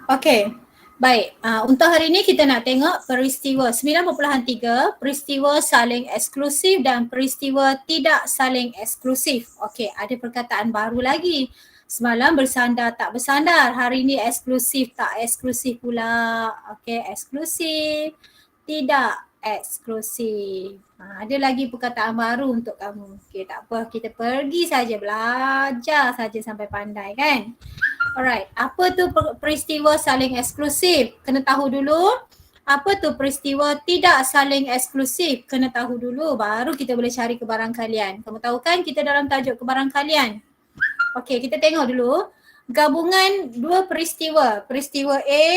Okey. Baik, untuk hari ini kita nak tengok peristiwa 9.3, peristiwa saling eksklusif dan peristiwa tidak saling eksklusif. Okey, ada perkataan baru lagi. Semalam bersandar tak bersandar, hari ini eksklusif tak eksklusif pula. Okey, eksklusif, tidak eksklusif. Ada lagi perkataan baru untuk kamu. Okey, tak apa, kita pergi saja belajar saja sampai pandai kan. Alright, apa tu peristiwa saling eksklusif? Kena tahu dulu. Apa tu peristiwa tidak saling eksklusif? Kena tahu dulu, baru kita boleh cari kebarangkalian. Kamu tahu kan kita dalam tajuk kebarangkalian? Okey, kita tengok dulu. Gabungan dua peristiwa. Peristiwa A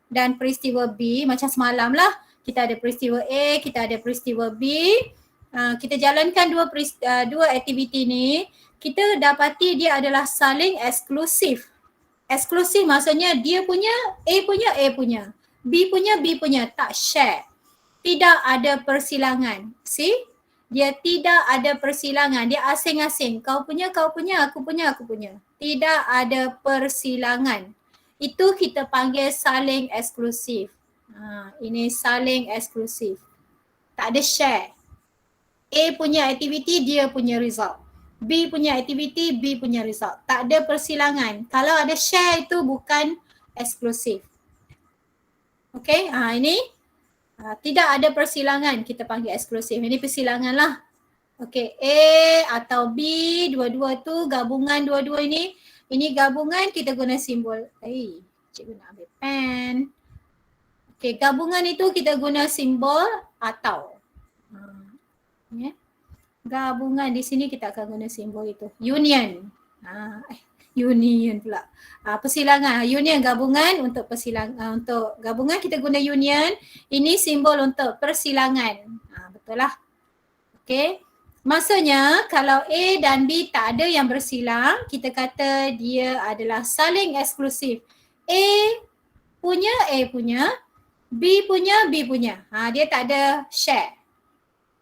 dan peristiwa B macam semalam lah. Kita ada peristiwa A, kita ada peristiwa B. Kita jalankan dua aktiviti ni. Kita dapati dia adalah saling eksklusif. Eksklusif maksudnya dia punya, A punya, B punya, tak share. Tidak ada persilangan. See? Dia tidak ada persilangan, dia asing-asing. Kau punya, aku punya. Tidak ada persilangan. Itu kita panggil saling eksklusif. Ini saling eksklusif. Tak ada share. A punya aktiviti, dia punya result. B punya aktiviti, B punya result. Tak ada persilangan. Kalau ada share itu bukan eksklusif. Okay, ini tidak ada persilangan, kita panggil eksklusif. Ini persilangan lah. Okay, A atau B, dua-dua tu gabungan dua-dua ini. Ini gabungan, kita guna simbol. Cikgu nak ambil pen. Okay, gabungan itu kita guna simbol atau. Yeah. Gabungan di sini kita akan guna simbol itu. Union. Union pula. Persilangan. Union gabungan untuk persilangan. Untuk gabungan kita guna union. Ini simbol untuk persilangan. Betul lah. Okey. Maksudnya kalau A dan B tak ada yang bersilang, kita kata dia adalah saling eksklusif. A punya, B punya. Dia tak ada share.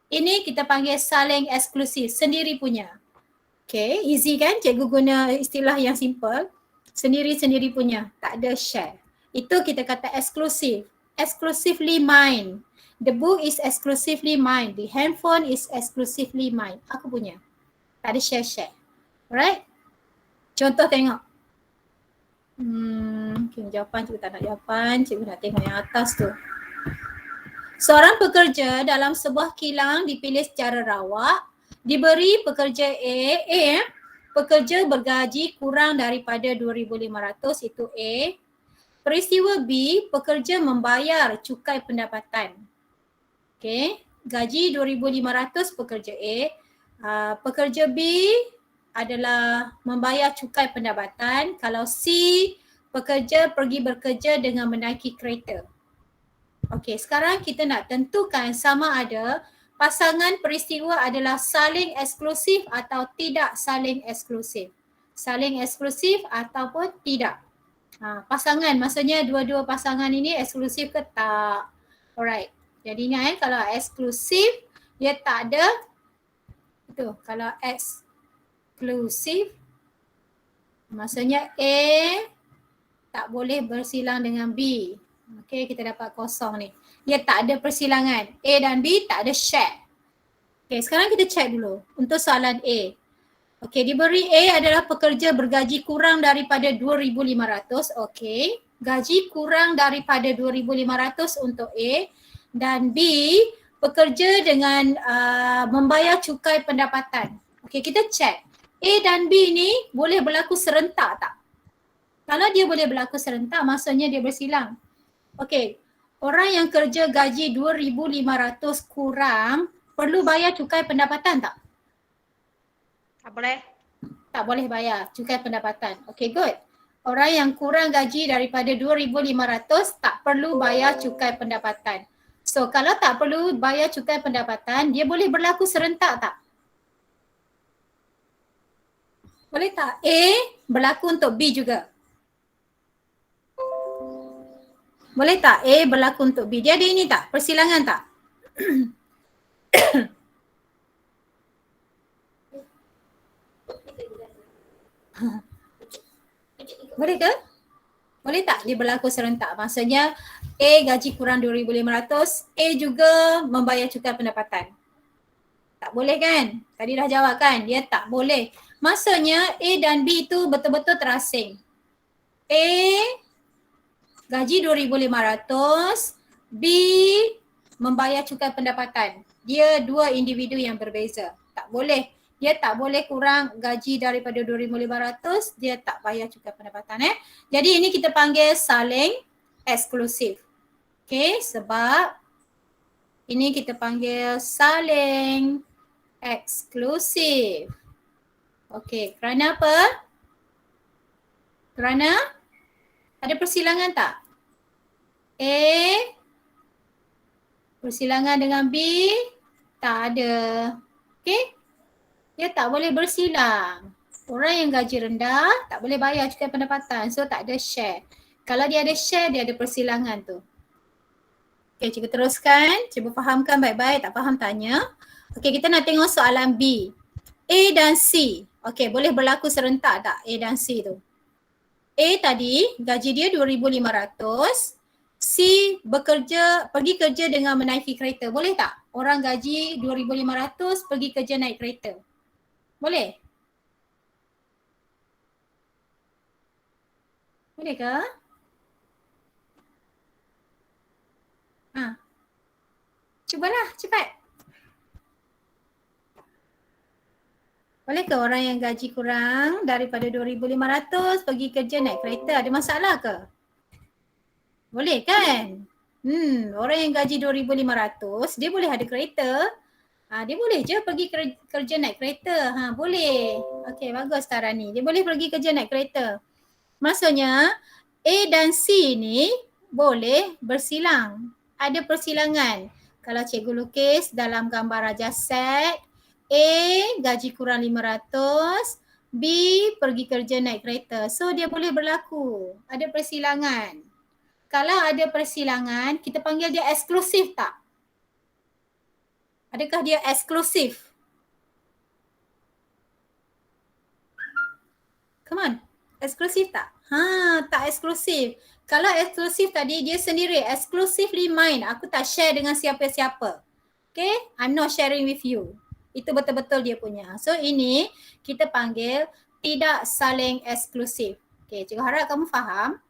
Ini kita panggil saling eksklusif, sendiri punya. Okay, easy kan? Cikgu guna istilah yang simple. Sendiri-sendiri punya, tak ada share. Itu kita kata eksklusif. Exclusively mine. The book is exclusively mine. The handphone is exclusively mine. Aku punya. Tak ada share-share. Alright? Contoh tengok. Okay, jawapan cikgu tak nak jawapan. Cikgu nak tengok yang atas tu. Seorang pekerja dalam sebuah kilang dipilih secara rawak, diberi pekerja A, pekerja bergaji kurang daripada 2,500, itu A. Peristiwa B, pekerja membayar cukai pendapatan. Okey, gaji 2,500 pekerja A. Pekerja B adalah membayar cukai pendapatan. Kalau C, pekerja pergi bekerja dengan menaiki kereta. Okey, sekarang kita nak tentukan sama ada pasangan peristiwa adalah saling eksklusif atau tidak saling eksklusif. Saling eksklusif ataupun tidak. Pasangan maksudnya dua-dua pasangan ini eksklusif ke tak. Alright. Jadi ingat kalau eksklusif dia tak ada itu. Kalau eksklusif maksudnya A tak boleh bersilang dengan B. Okey, kita dapat kosong ni. Dia tak ada persilangan. A dan B tak ada share. Okey, sekarang kita check dulu untuk soalan A. Okey, diberi A adalah pekerja bergaji kurang daripada 2,500. Okey, gaji kurang daripada 2,500 untuk A. Dan B, pekerja dengan membayar cukai pendapatan. Okey, kita check. A dan B ni boleh berlaku serentak tak? Kalau dia boleh berlaku serentak, maksudnya dia bersilang. Okey, orang yang kerja gaji 2,500 kurang perlu bayar cukai pendapatan tak? Tak boleh. Tak boleh bayar cukai pendapatan. Okey, good. Orang yang kurang gaji daripada 2,500 tak perlu bayar cukai pendapatan. So, kalau tak perlu bayar cukai pendapatan, dia boleh berlaku serentak tak? Boleh tak? A berlaku untuk B juga. Boleh tak A berlaku untuk B? Dia ada ini tak? Persilangan tak? Boleh ke? Boleh tak dia berlaku serentak? Maksudnya A gaji kurang 2,500, A juga membayar cukai pendapatan. Tak boleh kan? Tadi dah jawab kan? Dia tak boleh. Maksudnya A dan B itu betul-betul terasing. A gaji 2,500, B membayar cukai pendapatan. Dia dua individu yang berbeza. Tak boleh. Dia tak boleh kurang gaji daripada 2,500, dia tak bayar cukai pendapatan. Jadi ini kita panggil saling eksklusif. Okay, sebab ini kita panggil saling eksklusif. Okay, kerana apa? Kerana ada persilangan tak? A persilangan dengan B tak ada. Okay? Dia tak boleh bersilang. Orang yang gaji rendah tak boleh bayar cukai pendapatan. So tak ada share. Kalau dia ada share, dia ada persilangan tu. Okay, cikgu teruskan. Cuba fahamkan baik-baik. Tak faham tanya. Okay, kita nak tengok soalan B. A dan C. Okay, boleh berlaku serentak tak A dan C tu? A tadi gaji dia 2,500. C pergi kerja dengan menaiki kereta. Boleh tak? Orang gaji 2,500 pergi kerja naik kereta. Boleh? Boleh ke? Cubalah, cepat. Boleh ke orang yang gaji kurang daripada 2,500 pergi kerja naik kereta? Ada masalah ke? Boleh kan? Orang yang gaji 2,500 dia boleh ada kereta. Dia boleh je pergi kerja naik kereta. Boleh. Okey, bagus Tarani. Dia boleh pergi kerja naik kereta. Maksudnya A dan C ni boleh bersilang. Ada persilangan. Kalau cikgu lukis dalam gambar raja set, A gaji kurang 500, B pergi kerja naik kereta. So dia boleh berlaku. Ada persilangan. Kalau ada persilangan, kita panggil dia eksklusif tak? Adakah dia eksklusif? Come on. Eksklusif tak? Tak eksklusif. Kalau eksklusif tadi dia sendiri, exclusively mine. Aku tak share dengan siapa-siapa. Okay? I'm not sharing with you. Itu betul-betul dia punya. So ini kita panggil tidak saling eksklusif. Okay, cikgu harap kamu faham.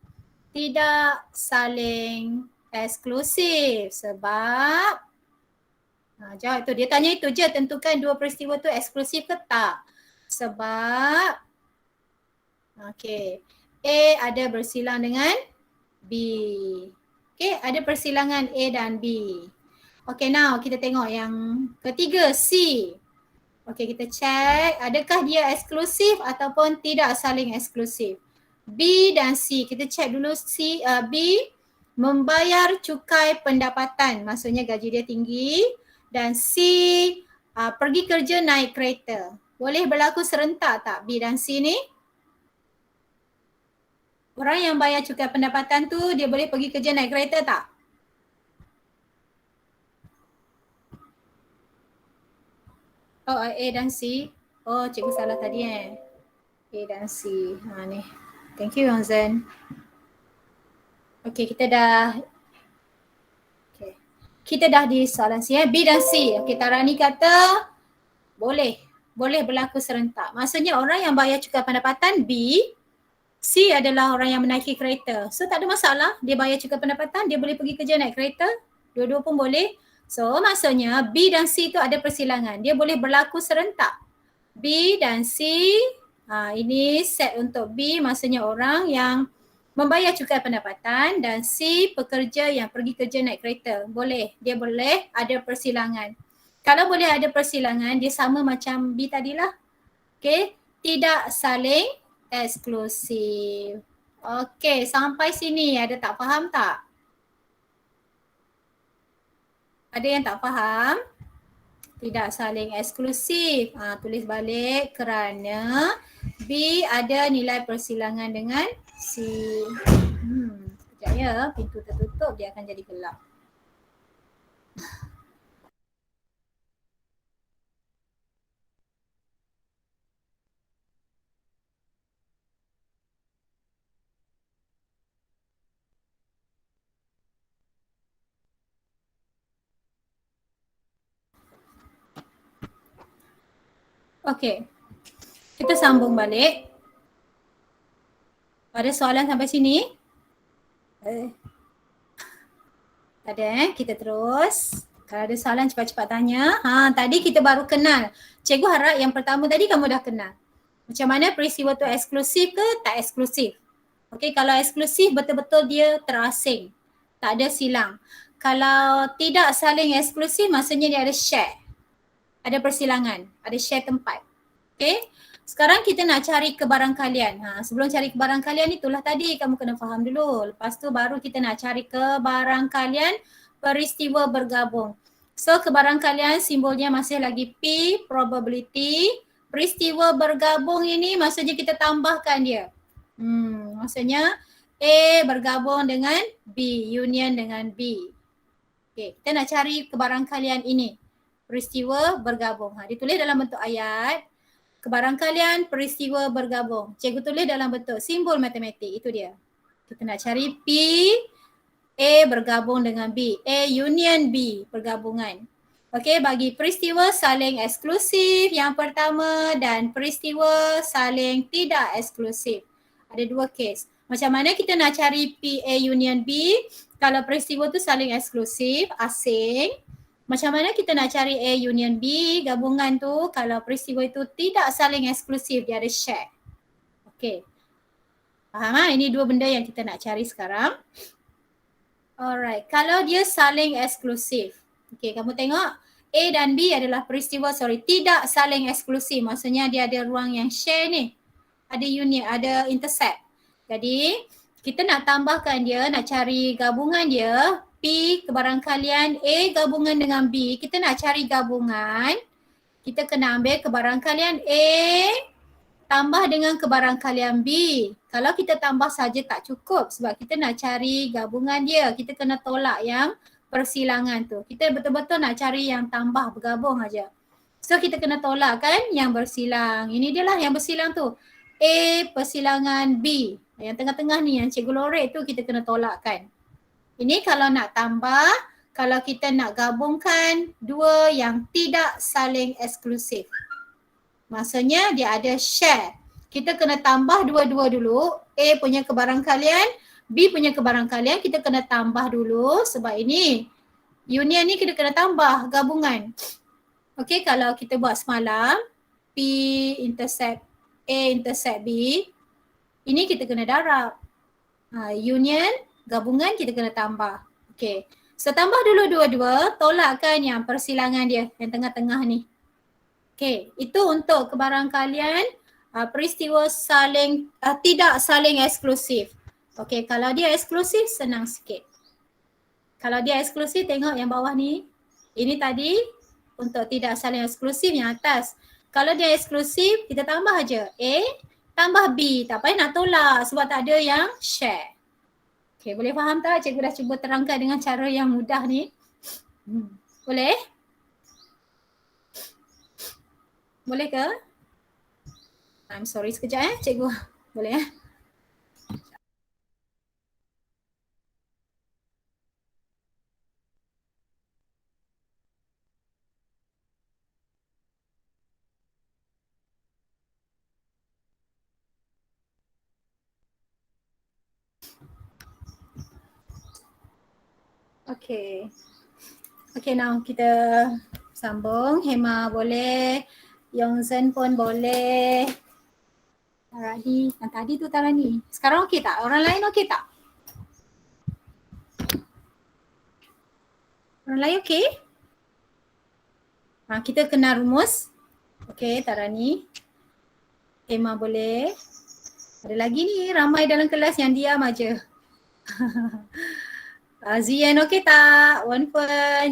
Tidak saling eksklusif sebab jawab tu. Dia tanya itu je, tentukan dua peristiwa tu eksklusif ke tak. Sebab A ada bersilang dengan B. Ada persilangan A dan B. Now kita tengok yang ketiga, C. Kita check adakah dia eksklusif ataupun tidak saling eksklusif. B dan C, kita check dulu B membayar cukai pendapatan, maksudnya gaji dia tinggi, dan C pergi kerja naik kereta. Boleh berlaku serentak tak B dan C ni? Orang yang bayar cukai pendapatan tu dia boleh pergi kerja naik kereta tak? A dan C. Cikgu salah tadi A dan C. Ni. Thank you Yongzen. Kita dah di soalan C. B dan C. Tarani kata boleh berlaku serentak. Maksudnya orang yang bayar cukai pendapatan B, C adalah orang yang menaiki kereta. So tak ada masalah. Dia bayar cukai pendapatan, dia boleh pergi kerja naik kereta. Dua-dua pun boleh. So maksudnya B dan C tu ada persilangan. Dia boleh berlaku serentak. B dan C, ini set untuk B, maksudnya orang yang membayar cukai pendapatan, dan C pekerja yang pergi kerja naik kereta. Boleh, dia boleh ada persilangan. Kalau boleh ada persilangan, dia sama macam B tadilah. Tidak saling eksklusif. Sampai sini ada tak faham tak? Ada yang tak faham? Tidak saling eksklusif. Tulis balik kerana B ada nilai persilangan dengan C. Sekejap ya, pintu tertutup dia akan jadi gelap. Okey. Kita sambung balik. Ada soalan sampai sini? Ada kita terus. Kalau ada soalan cepat-cepat tanya. Tadi kita baru kenal. Cikgu harap yang pertama tadi kamu dah kenal. Macam mana peristiwa tu eksklusif ke tak eksklusif. Okey, kalau eksklusif betul-betul dia terasing. Tak ada silang. Kalau tidak saling eksklusif maksudnya dia ada share. Ada persilangan, ada share tempat. Okey. Sekarang kita nak cari kebarangkalian. Sebelum cari kebarangkalian itulah tadi kamu kena faham dulu. Lepas tu baru kita nak cari kebarangkalian peristiwa bergabung. So kebarangkalian simbolnya masih lagi P, probability. Peristiwa bergabung ini maksudnya kita tambahkan dia. Maksudnya A bergabung dengan B, union dengan B. Okey, kita nak cari kebarangkalian ini. Peristiwa bergabung. Ditulis dalam bentuk ayat. Kebarangkalian peristiwa bergabung. Cikgu tulis dalam bentuk simbol matematik. Itu dia. Kita nak cari P, A bergabung dengan B. A union B, pergabungan. Okey, bagi peristiwa saling eksklusif yang pertama dan peristiwa saling tidak eksklusif. Ada dua kes. Macam mana kita nak cari P, A union B kalau peristiwa tu saling eksklusif, asing. Macam mana kita nak cari A union B, gabungan tu kalau peristiwa itu tidak saling eksklusif, dia ada share. Okey. Faham Ini dua benda yang kita nak cari sekarang. Alright, kalau dia saling eksklusif. Okey, kamu tengok A dan B adalah peristiwa, tidak saling eksklusif. Maksudnya dia ada ruang yang share ni. Ada union, ada intercept. Jadi, kita nak tambahkan dia, nak cari gabungan dia. P kebarangkalian A gabungan dengan B. Kita nak cari gabungan. Kita kena ambil kebarangkalian A tambah dengan kebarangkalian B. Kalau kita tambah saja tak cukup sebab kita nak cari gabungan dia. Kita kena tolak yang persilangan tu. Kita betul-betul nak cari yang tambah bergabung aja. So kita kena tolak kan yang bersilang. Ini dia lah yang bersilang tu. A persilangan B. Yang tengah-tengah ni yang Cikgu lorek tu kita kena tolakkan. Ini kalau nak tambah, kalau kita nak gabungkan dua yang tidak saling eksklusif. Maksudnya dia ada share. Kita kena tambah dua-dua dulu. A punya kebarangkalian, B punya kebarangkalian kita kena tambah dulu sebab ini union ni kita kena tambah gabungan. Okey, kalau kita buat semalam P intercept A intercept B, ini kita kena darab. Union gabungan kita kena tambah. Okey. So tambah dulu dua-dua, tolakkan yang persilangan dia yang tengah-tengah ni. Okey, itu untuk kebarangkalian peristiwa saling tidak saling eksklusif. Okey, kalau dia eksklusif senang sikit. Kalau dia eksklusif tengok yang bawah ni. Ini tadi untuk tidak saling eksklusif yang atas. Kalau dia eksklusif kita tambah aja A tambah B. Tak payah nak tolak sebab tak ada yang share. Okay, boleh faham tak? Cikgu dah cuba terangkan dengan cara yang mudah ni. Boleh? Boleh ke? I'm sorry sekejap cikgu. Boleh Okay. Okay, now kita sambung. Hema boleh. Yongzen pun boleh. Tarani. Tadi tu Tarani. Sekarang okey tak? Orang lain okey tak? Orang lain okey? Kita kena rumus. Okey, Tarani. Hema boleh. Ada lagi ni ramai dalam kelas yang diam aja. Zian okey tak? Wan Fen,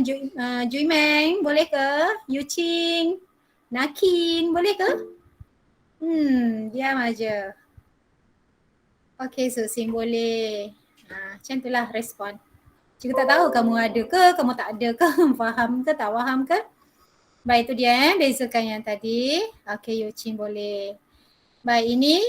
Jui Meng boleh ke? Yu Ching, Nakin boleh ke? Diam aja. Okey Susin boleh. Macam itulah respon. Cikgu tak tahu kamu ada ke, kamu tak ada ke, faham ke, tak faham ke? Baik, itu dia bezakan yang tadi. Okey Yu Ching boleh. Baik, ini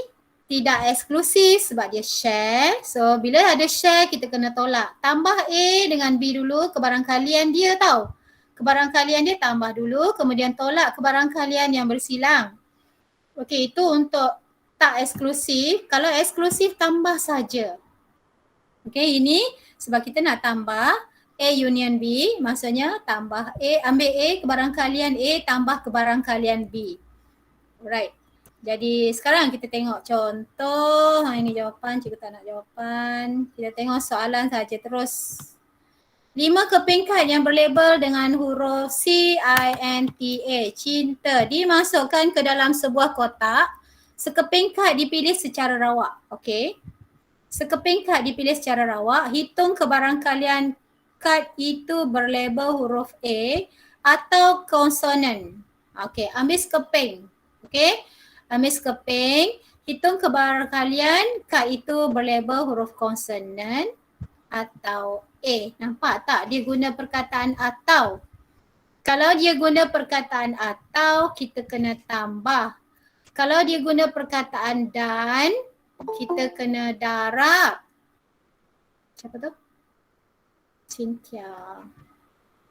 tidak eksklusif sebab dia share. So bila ada share kita kena tolak. Tambah A dengan B dulu kebarangkalian dia tau. kebarangkalian dia tambah dulu, kemudian tolak kebarangkalian yang bersilang. Okey, itu untuk tak eksklusif. Kalau eksklusif tambah saja. Okey, ini sebab kita nak tambah A union B, maksudnya tambah A, ambil A kebarangkalian A tambah kebarangkalian B. Alright. Jadi sekarang kita tengok contoh. Ini jawapan, cikgu tak nak jawapan. Kita tengok soalan saja terus. 5 keping kad yang berlabel dengan huruf CINTA, cinta, dimasukkan ke dalam sebuah kotak. Sekeping kad dipilih secara rawak. Okey. Sekeping kad dipilih secara rawak. Hitung kebarangkalian kad itu berlabel huruf A atau konsonan. Okey, ambil sekeping. Okey. Ambil sekeping. Hitung kebarangkalian kad itu berlabel huruf konsonan atau A. Nampak tak dia guna perkataan atau? Kalau dia guna perkataan atau, kita kena tambah. Kalau dia guna perkataan dan, kita kena darab. Siapa tu? Cynthia.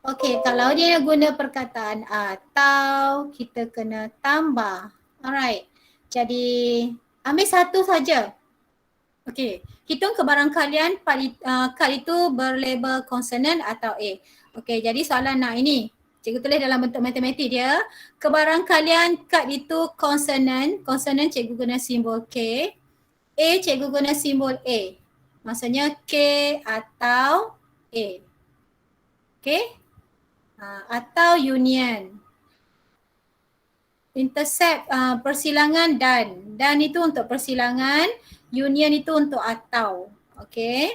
Okey, kalau dia guna perkataan atau, kita kena tambah. Alright. Jadi, ambil satu saja. Okey, hitung kebarangkalian kad itu berlabel konsonan atau A. Okey, jadi soalan nak ini. Cikgu tulis dalam bentuk matematik dia. Kebarangkalian kad itu konsonan. Konsonan cikgu guna simbol K. A cikgu guna simbol A. Maksudnya K atau A. Okey? Atau union. Intercept persilangan dan. Dan itu untuk persilangan. Union itu untuk atau. Okey.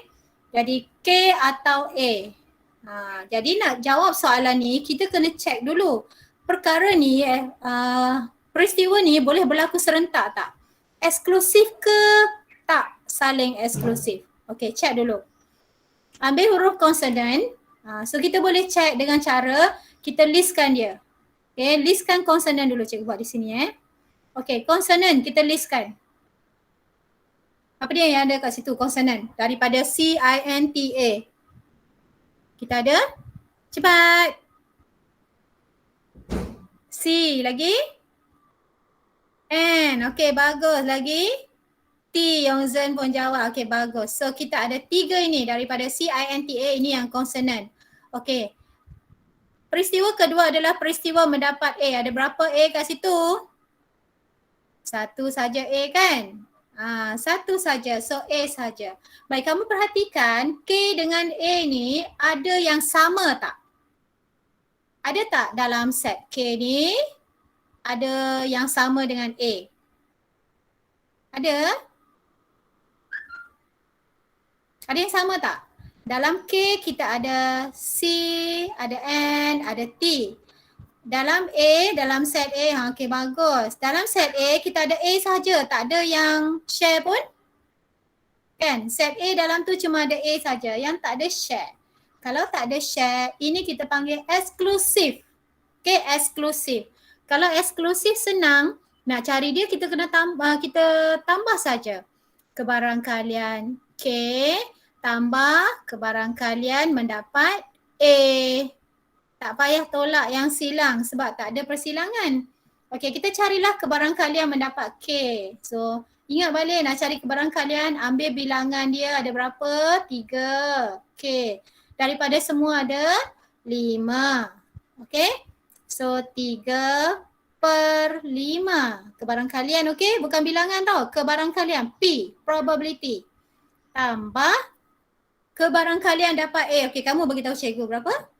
Jadi K atau A. Jadi nak jawab soalan ni kita kena check dulu. Perkara ni peristiwa ni boleh berlaku serentak tak? Eksklusif ke tak saling eksklusif? Okey, check dulu. Ambil huruf konsonan. So kita boleh check dengan cara kita listkan dia. Okey, listkan konsonan dulu, cikgu buat di sini Okey, konsonan kita listkan. Apa dia yang ada kat situ konsonan? Daripada CINTA. Kita ada? Cepat. C lagi? N. Okey, bagus. Lagi? T. Yongzhen pun jawab. Okey, bagus. So kita ada 3 ini daripada CINTA, ini yang konsonan. Okey. Peristiwa kedua adalah peristiwa mendapat A. Ada berapa A kat situ? Satu saja A kan? Satu saja. So A saja. Baik, kamu perhatikan K dengan A ni ada yang sama tak? Ada tak dalam set K ni ada yang sama dengan A? Ada? Ada yang sama tak? Dalam K kita ada C, ada N, ada T. Dalam A, dalam set A, okey bagus. Dalam set A kita ada A saja, tak ada yang share pun. Kan? Set A dalam tu cuma ada A saja, yang tak ada share. Kalau tak ada share, ini kita panggil eksklusif. Okey, eksklusif. Kalau eksklusif senang, nak cari dia kita kena tambah saja. Kebarangkalian K tambah kebarangkalian mendapat A. Tak payah tolak yang silang sebab tak ada persilangan. Okey, kita carilah kebarangkalian mendapat K. So, ingat balik nak cari kebarangkalian, ambil bilangan dia ada berapa? 3. Okey. Daripada semua ada 5. Okey. So, 3/5. Kebarangkalian, okey? Bukan bilangan tau. Kebarangkalian. P. Probability. Tambah kebarangkalian dapat A. Okey, kamu beritahu cikgu berapa?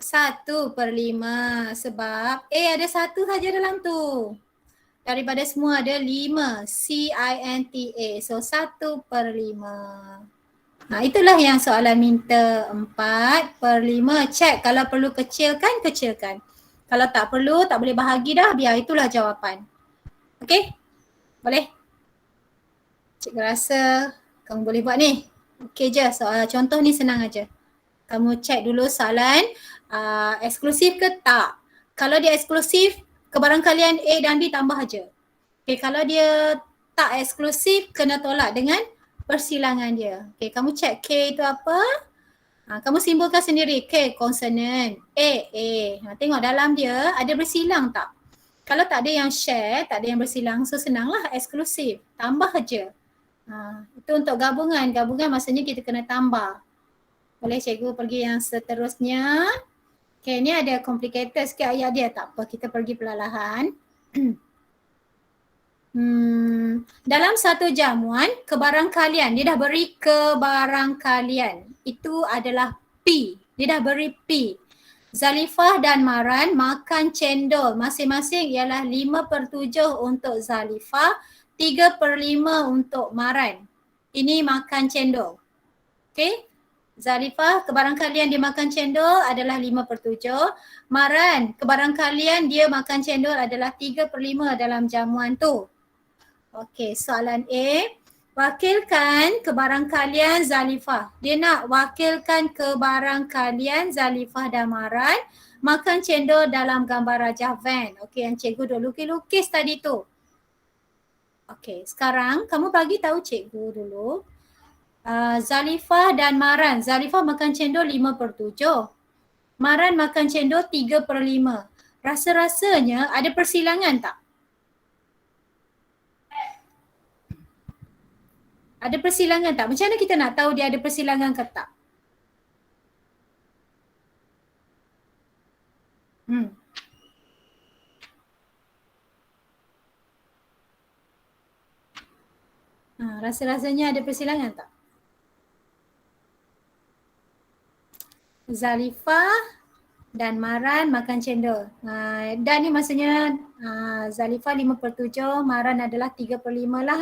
1/5 sebab A ada 1 saja dalam tu. Daripada semua ada 5. CINTA. So 1/5. Itulah yang soalan minta 4/5. Check kalau perlu kecilkan, kecilkan. Kalau tak perlu, tak boleh bahagi dah, biar itulah jawapan. Okey? Boleh? Cikgu rasa kamu boleh buat ni. Okey je, soal contoh ni senang aja. Kamu check dulu soalan eksklusif ke tak. Kalau dia eksklusif, kebarangkalian A dan B tambah aja. Okay, kalau dia tak eksklusif, kena tolak dengan persilangan dia. Okay, kamu check K itu apa? Kamu simbolkan sendiri. K, consonant. A. Tengok dalam dia ada bersilang tak? Kalau tak ada yang share, tak ada yang bersilang, so senanglah eksklusif. Tambah je. Itu untuk gabungan. Gabungan maksudnya kita kena tambah. Boleh cikgu pergi yang seterusnya. Okay, ni ada complicated sikit ayat dia. Tak apa, kita pergi perlahan. Dalam satu jamuan, kebarangkalian. Dia dah beri kebarangkalian. Itu adalah P. Dia dah beri P. Zalifah dan Maran makan cendol. Masing-masing ialah 5/7 untuk Zalifah, 3/5 untuk Maran. Ini makan cendol. Okay. Zalifah, kebarangkalian dia makan cendol adalah 5/7. Maran, kebarangkalian dia makan cendol adalah 3/5 dalam jamuan tu. Okey, soalan A. Wakilkan kebarangkalian Zalifah. Dia nak wakilkan kebarangkalian Zalifah dan Maran makan cendol dalam gambar rajah van. Okey, yang cikgu dah lukis-lukis tadi tu. Okey, sekarang kamu bagi tahu cikgu dulu. Zalifah dan Maran. Zalifah makan cendol 5/7. Maran makan cendol 3/5. Rasa-rasanya ada persilangan tak? Ada persilangan tak? Macam mana kita nak tahu dia ada persilangan ke tak? Rasa-rasanya ada persilangan tak? Zalifah dan Maran makan cendol. Dan ni maksudnya Zalifah 5/7, Maran adalah 3/5 lah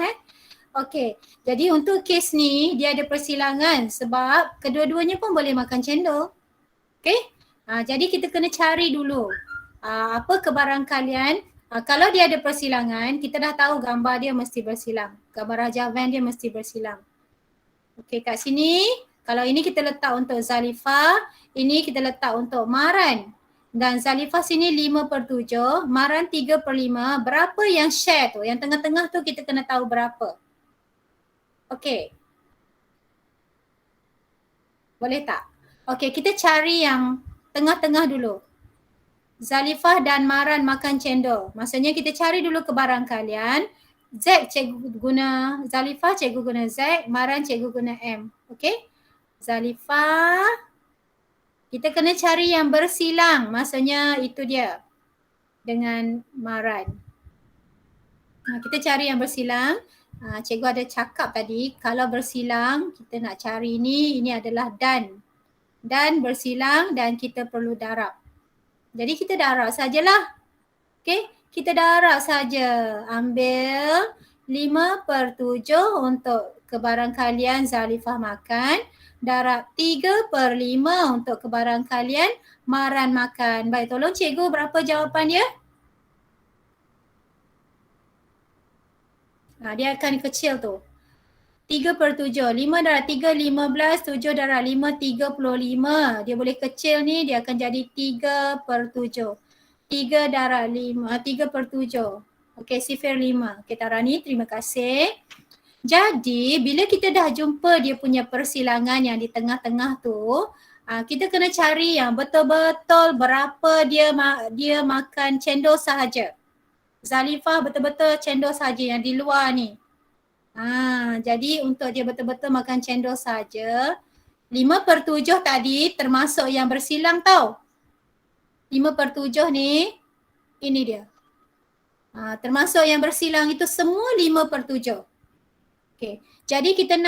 Okey, jadi untuk kes ni dia ada persilangan sebab kedua-duanya pun boleh makan cendol. Okey, jadi kita kena cari dulu apa kebarangkalian. Kalau dia ada persilangan, kita dah tahu gambar dia mesti bersilang. Gambar rajah van dia mesti bersilang. Okey, kat sini kalau ini kita letak untuk Zalifah, ini kita letak untuk Maran. Dan Zalifah sini 5/7, Maran 3/5. Berapa yang share tu? Yang tengah-tengah tu kita kena tahu berapa. Okey. Boleh tak? Okey, kita cari yang tengah-tengah dulu. Zalifah dan Maran makan cendol. Maksudnya kita cari dulu kebarangkalian. Z cikgu guna Zalifah, cikgu guna Z, Maran cikgu guna M. Okey? Zalifah. Kita kena cari yang bersilang. Maksudnya itu dia. Dengan Maran. Kita cari yang bersilang. Cikgu ada cakap tadi, kalau bersilang kita nak cari ini adalah dan. Dan bersilang dan kita perlu darab. Jadi kita darab sajalah. Okey, kita darab saja. Ambil 5/7 untuk kebarangkalian Zalifah makan. Darab 3/5 untuk kebarangkalian Maran makan. Baik, tolong cikgu berapa jawapan dia? Dia akan kecil tu. 3/7. 5 darab 3, 15. 7 darab 5, 35. Dia boleh kecil ni, dia akan jadi 3/7. 3 darab 5, 3/7. Okey, sifir 5. Okey, Tarani, terima kasih. Jadi, bila kita dah jumpa dia punya persilangan yang di tengah-tengah tu, kita kena cari yang betul-betul berapa dia makan cendol sahaja. Zalifah betul-betul cendol saja yang di luar ni. Jadi untuk dia betul-betul makan cendol saja, 5/7 tadi termasuk yang bersilang tau. 5/7 ni, ini dia. Termasuk yang bersilang itu semua 5/7. Okay. Jadi kita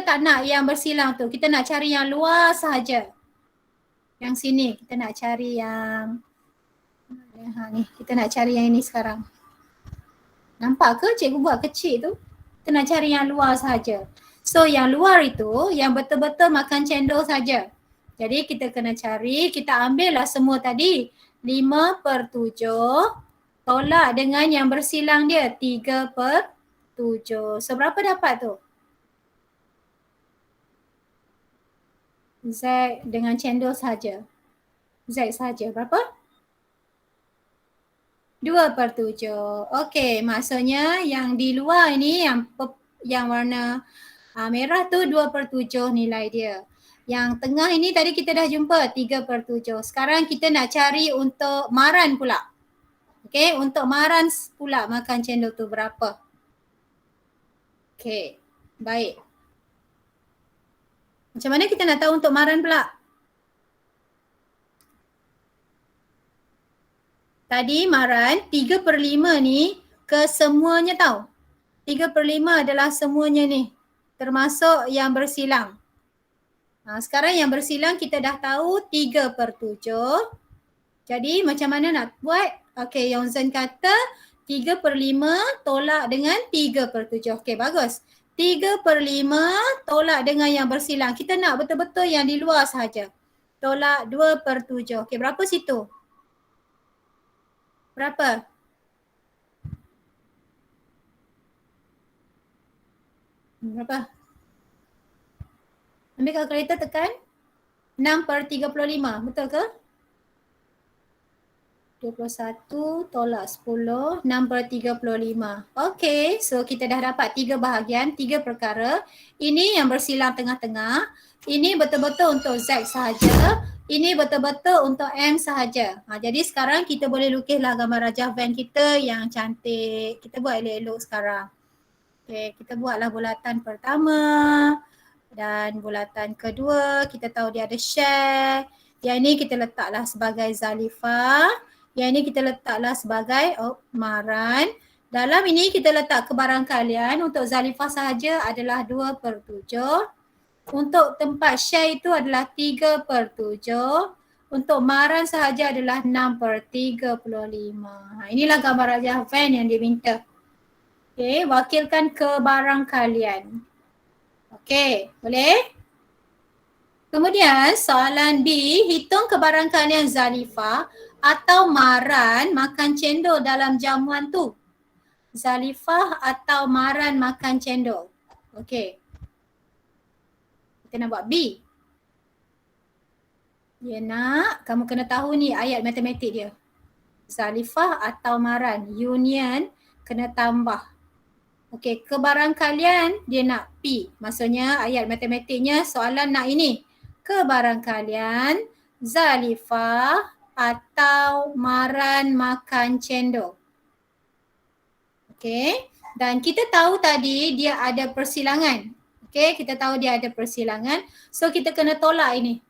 tak nak yang bersilang tu, kita nak cari yang luar sahaja. Yang sini kita nak cari yang ni, kita nak cari yang ini sekarang. Nampak ke cikgu buat kecil tu? Kita nak cari yang luar sahaja. So yang luar itu yang betul-betul makan cendol saja. Jadi kita kena cari, kita ambil lah semua tadi. 5/7 tolak dengan yang bersilang dia 3/7. So berapa dapat tu? Z dengan cendol saja. Z saja berapa? 2/7. Okey, maksudnya yang di luar ini yang warna merah tu 2/7 nilai dia. Yang tengah ini tadi kita dah jumpa 3/7. Sekarang kita nak cari untuk maran pula. Okey, untuk maran pula makan cendol tu berapa? Okey, baik. Macam mana kita nak tahu untuk maran pula? Tadi maran 3/5 ni kesemuanya tau. 3/5 adalah semuanya ni. Termasuk yang bersilang. Sekarang yang bersilang kita dah tahu 3/7. Jadi macam mana nak buat? Okey, Yongzhen kata 3/5 tolak dengan 3/7. Okey, bagus. 3/5 tolak dengan yang bersilang. Kita nak betul-betul yang di luar sahaja. Tolak 2/7. Okey, berapa situ? Berapa? Berapa? Ambil kalkulator tekan. 6/35. Betul ke? 21 tolak 10, 6/35. Okey, so kita dah dapat 3 bahagian, 3 perkara. Ini yang bersilang tengah-tengah. Ini betul-betul untuk Z sahaja. Ini betul-betul untuk M sahaja. Jadi sekarang kita boleh lukislah gambar rajah van kita yang cantik. Kita buat elok-elok sekarang. Okey, kita buatlah bulatan pertama. Dan bulatan kedua, kita tahu dia ada share. Yang ini kita letaklah sebagai Zalifah. Yang ini kita letaklah sebagai maran. Dalam ini kita letak kebarangkalian untuk Zalifah sahaja adalah 2/7. Untuk tempat share itu adalah 3/7. Untuk maran sahaja adalah 6/35. Inilah gambar rajah van yang dia minta. Okey, wakilkan kebarangkalian. Okey, boleh? Kemudian soalan B, hitung kebarangkalian Zalifah atau maran makan cendol dalam jamuan tu. Zalifah atau maran makan cendol. Okey. Kita nak buat B. Dia nak, kamu kena tahu ni ayat matematik dia. Zalifah atau maran, union kena tambah. Okey, kebarangkalian dia nak P. Maksudnya ayat matematiknya soalan nak ini. Kebarangkalian Zalifah atau maran makan cendol. Okey, dan kita tahu tadi dia ada persilangan. Okey, kita tahu dia ada persilangan. So kita kena tolak ini.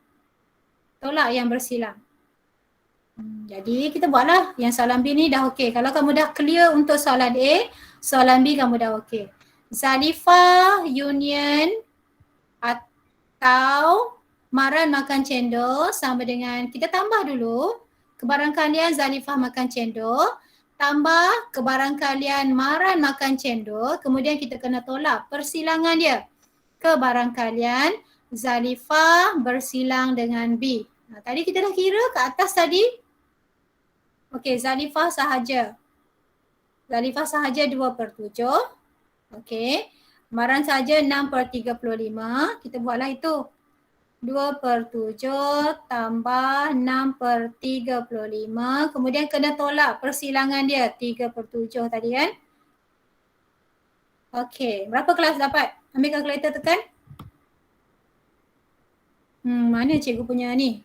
Tolak yang bersilang. Jadi kita buatlah yang soalan B ni dah okey. Kalau kamu dah clear untuk soalan A, soalan B kamu dah okey. Zalifah union atau maran makan cendol sama dengan, kita tambah dulu kebarangkalian Zalifah makan cendol tambah kebarangkalian maran makan cendol, kemudian kita kena tolak persilangan dia. Kebarangkalian Zalifah bersilang dengan B. Tadi kita dah kira kat atas tadi. Okey, Zalifah sahaja. Zalifah sahaja 2/7. Okey. Maran sahaja 6/35. Kita buatlah itu. 2/7 tambah 6/35. Kemudian kena tolak persilangan dia. 3/7 tadi kan. Okey. Berapa kelas dapat? Ambil kalkulator tekan. Mana cikgu punya ni?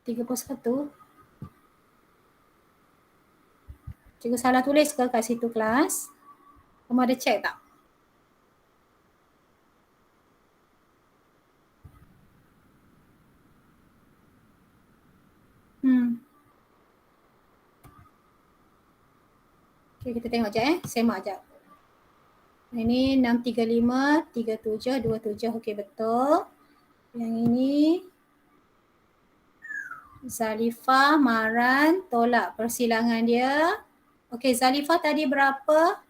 31. Cikgu salah tulis ke kat situ kelas? Kamu ada check tak? Okay, kita tengok sekejap semak sekejap. Ini 635, 37, 27. Okey, betul. Yang ini Zalifah, maran, tolak persilangan dia. Okey, Zalifah tadi berapa?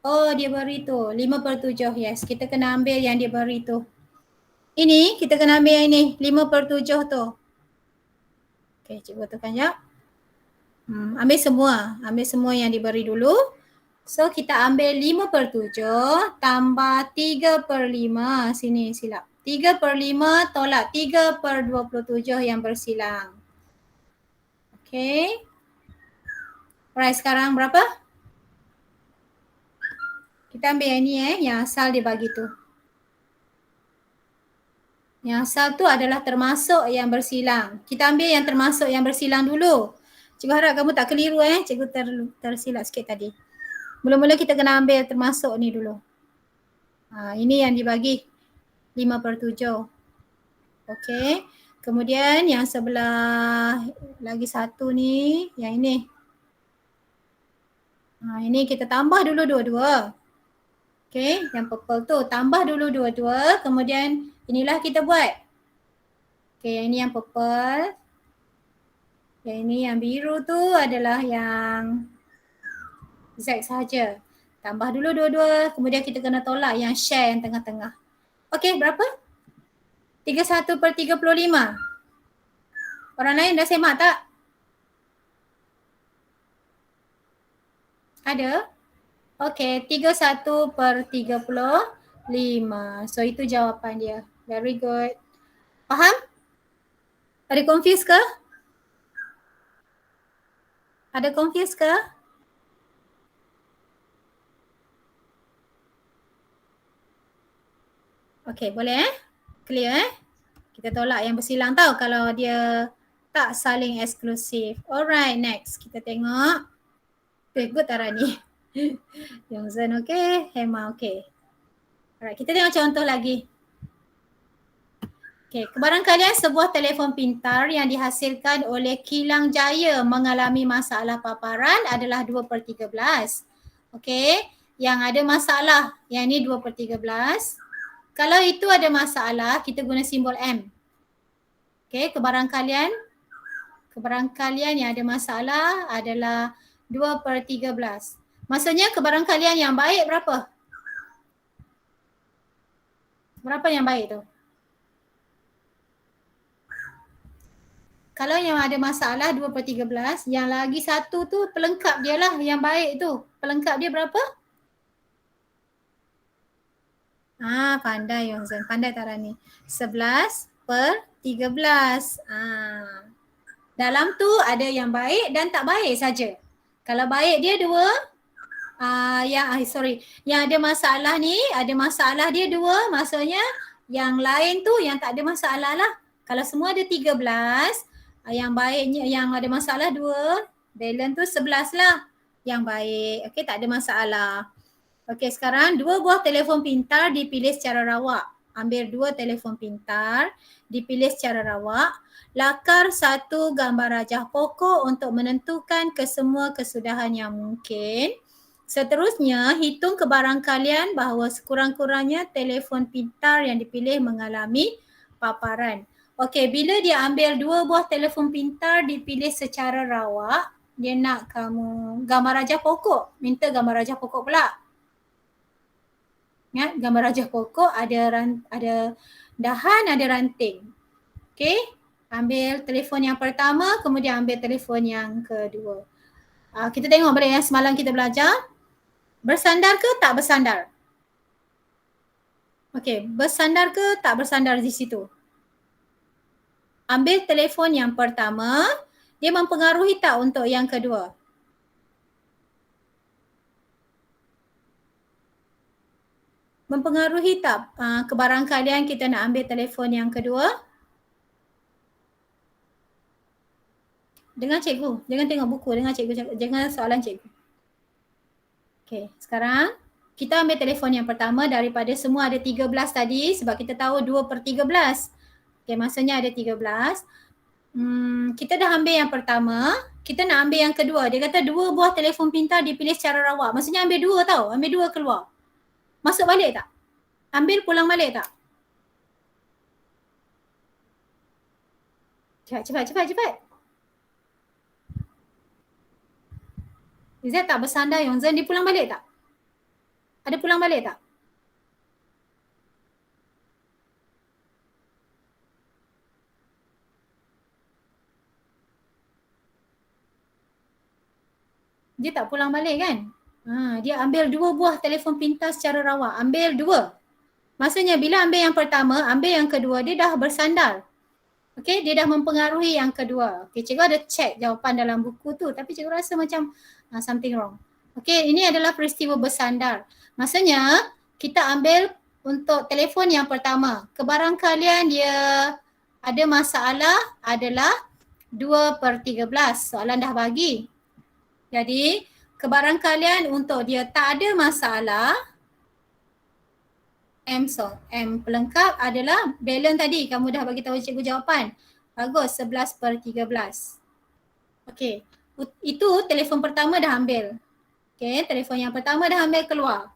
Oh, dia beri tu 5/7. Yes, kita kena ambil yang dia beri tu. Ini kita kena ambil yang ini 5/7 tu. Okey, cikgu tekan sekejap. Ambil semua yang diberi dulu. So kita ambil 5/7 tambah 3/5. Sini silap. 3/5 tolak 3/27 yang bersilang. Okay. Alright, sekarang berapa? Kita ambil yang ni yang asal dia bagi tu. Yang asal tu adalah termasuk yang bersilang. Kita ambil yang termasuk yang bersilang dulu. Cikgu harap kamu tak keliru cikgu tersilap sikit tadi. Mula-mula kita kena ambil termasuk ni dulu. Ini yang dibagi 5/7. Okey. Kemudian yang sebelah lagi satu ni, yang ini. Ini kita tambah dulu dua-dua. Okey, yang purple tu tambah dulu dua-dua, kemudian inilah kita buat. Okey, yang ini yang purple. Yang ini yang biru tu adalah yang Z sahaja. Tambah dulu dua-dua, kemudian kita kena tolak yang share yang tengah-tengah. Okey, berapa? 31/35. Orang lain dah semak tak? Ada? Okey, 31/35. So itu jawapan dia. Very good. Faham? Ada confused ke? Ada confused ke? Okey, boleh Clear Kita tolak yang bersilang tau kalau dia tak saling eksklusif. Alright, next. Kita tengok. Good Tarani. Yongzhen okey, Hema okey. Alright, kita tengok contoh lagi. Okey, kebarangkalian sebuah telefon pintar yang dihasilkan oleh Kilang Jaya mengalami masalah paparan adalah 2/13. Okey, yang ada masalah, yang ni 2/13. Kalau itu ada masalah, kita guna simbol M. Okey, kebarangkalian yang ada masalah adalah 2/13. Maksudnya kebarangkalian yang baik berapa? Berapa yang baik tu? Kalau yang ada masalah 2/13, yang lagi satu tu pelengkap dia lah yang baik tu. Pelengkap dia berapa? Pandai Yongzhen, pandai Tarani. 11/13. Dalam tu ada yang baik dan tak baik saja. Kalau baik dia 2, yang ada masalah ni, ada masalah dia 2, maksudnya yang lain tu yang tak ada masalah lah. Kalau semua ada 13, yang baiknya, yang ada masalah 2, balance tu 11 lah yang baik. Okey, tak ada masalah. Okey, sekarang 2 buah telefon pintar dipilih secara rawak. Ambil 2 telefon pintar, dipilih secara rawak. Lakar 1 gambar rajah pokok untuk menentukan kesemua kesudahan yang mungkin. Seterusnya, hitung kebarangkalian bahawa sekurang-kurangnya telefon pintar yang dipilih mengalami paparan. Okey, bila dia ambil 2 buah telefon pintar dipilih secara rawak, dia nak kamu gambar rajah pokok. Minta gambar rajah pokok pula. Ingat, gambar rajah pokok ada dahan, ada ranting. Okey, ambil telefon yang pertama, kemudian ambil telefon yang kedua. Kita tengok balik yang semalam kita belajar. Bersandar ke tak bersandar? Okey, bersandar ke tak bersandar di situ? Ambil telefon yang pertama, dia mempengaruhi tak untuk yang kedua? Mempengaruhi tak kebarangkalian kita nak ambil telefon yang kedua? Dengar cikgu, jangan tengok buku, dengar cikgu, jangan soalan cikgu. Okey, sekarang kita ambil telefon yang pertama daripada semua ada 13 tadi sebab kita tahu 2/13. Okey, maksudnya ada 13. Kita dah ambil yang pertama, kita nak ambil yang kedua. Dia kata 2 buah telefon pintar dipilih secara rawak. Maksudnya ambil 2 tau, ambil 2 keluar. Masuk balik tak? Ambil pulang balik tak? Cepat. Izzat tak bersandar Yongzhen, dia pulang balik tak? Ada pulang balik tak? Dia tak pulang balik kan? Dia ambil 2 buah telefon pintar secara rawak. Ambil 2. Maksudnya bila ambil yang pertama, ambil yang kedua, dia dah bersandar. Okey, dia dah mempengaruhi yang kedua. Okey, cikgu ada check jawapan dalam buku tu tapi cikgu rasa macam something wrong. Okey, ini adalah peristiwa bersandar. Maksudnya kita ambil untuk telefon yang pertama. Kebarangkalian dia ada masalah adalah 2/13. Soalan dah bagi. Jadi kebarangkalian untuk dia tak ada masalah, M pelengkap adalah balance tadi. Kamu dah bagi tahu cikgu jawapan. Bagus, 11/13. Okey, itu telefon pertama dah ambil. Okey, telefon yang pertama dah ambil keluar.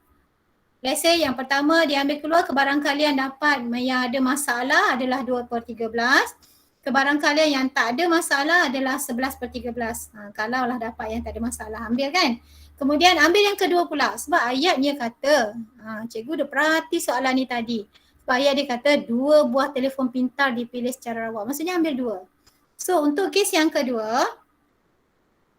Let's say yang pertama dia ambil keluar, kebarangkalian dapat yang ada masalah adalah 2/13. Kebarangkalian yang tak ada masalah adalah 11/13. Kalaulah dapat yang tak ada masalah, ambil kan. Kemudian ambil yang kedua pula sebab ayatnya kata, cikgu dah perhati soalan ni tadi. Sebab ayat dia kata 2 buah telefon pintar dipilih secara rawat. Maksudnya ambil 2. So untuk kes yang kedua,